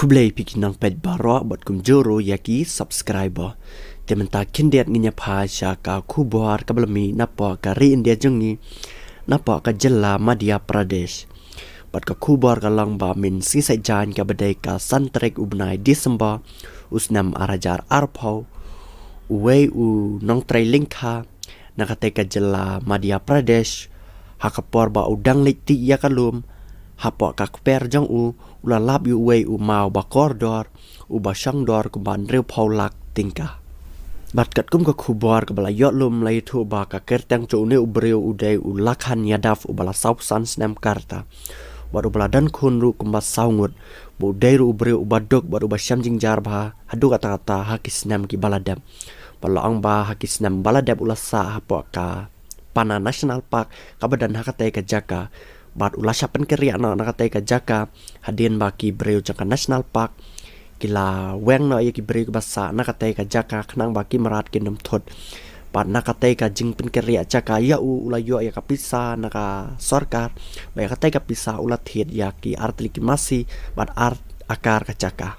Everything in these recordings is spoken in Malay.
kublai pikinang pet barok buat kumjoro yaki subscriber. Tementa kindiat nginya pasha ka kubor ka belmi napoh ka ri India jengi napoh ka jela Madhya Pradesh. Buat ka kubor ka lang ba min sisai jan ka badai ka santrek ubnai Desember usnam arajar arpau uwei u nongtrei lyngkha nakate ka jela Madhya Pradesh hakapor ba udang liti ya kalum hapok ka kper jong ula lab yu uwei u mawkordor u ba shongdor kumban reu paulak tyngka. Bat kat kum ka kubor ka bala yot lum lai thu ba ka kertang chu ne ubreu udai u lakhan yadaf u bala south sun snam karta. Bat u bala dan khun ru kumba saungut bu dai ru ubreu u badok bat u ba syam jingjar ba hadu kata kata hakis nam ki baladam. Bala ang ba hakis nam baladam ula sa hapok ka pana national park ka badan hakate ka jaka. Bat ula syapan keria na nakate ka jaka hadin ba ki breu jaka national park kila weng na ki breu basa nakate ka jaka khnang ba ki marat kinum thot bat nakate ka jingpin keria jaka ya ula yo ya ka pisa naka sarkar ba kate ka pisa ula thiet ya ki artli ki masi bat art akar ka jaka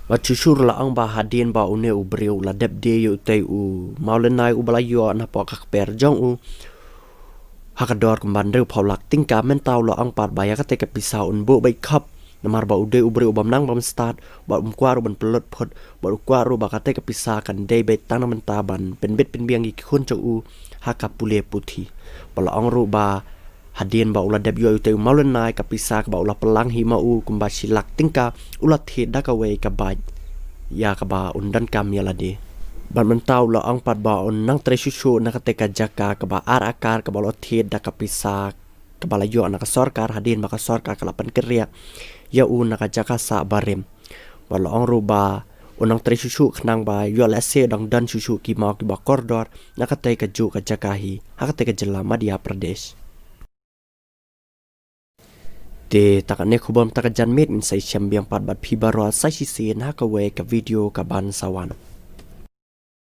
bat chushur la ang ba hadin ba une u breu la deb de yu te u maulenai u bala yo na po ka kper jong hakador kumban reu paulak tyngka mentau lo ang par baya kate ka pisa un bo bai khap namar ba ude ubre ubam nang bam start ba kwaru ban pelot phot ba kwaru ba kate ka pisa kan dei bet tang menta ban pen bet pen biang ki khun chu u hakapule puthi bala ang ru ba hadien ba ula deb yo te maulen nai ka pisa ba ula pelang hi ma u kumba silak tyngka ula thi da ka we ka ba ya ka ba undan kam yala de ban mentau lo ang pat ba on nang tre shushu nakate ka jaka ka ba ar akar ka ba lo thi da ka pisa ka bala yo na ka sarkar hadin maka sarkar ka lapan keria ya u naka jaka sa barem bala ang ru ba unang tre shushu khnang ba yo la se dang dan shushu ki ma ki ba kordor nakate ka ju ka jaka hi hakate ka jela Madhya Pradesh te takane khubam takajan met min sai chambiang pat bat phi barwa sai si sen ha ka we ka video ka ban sawan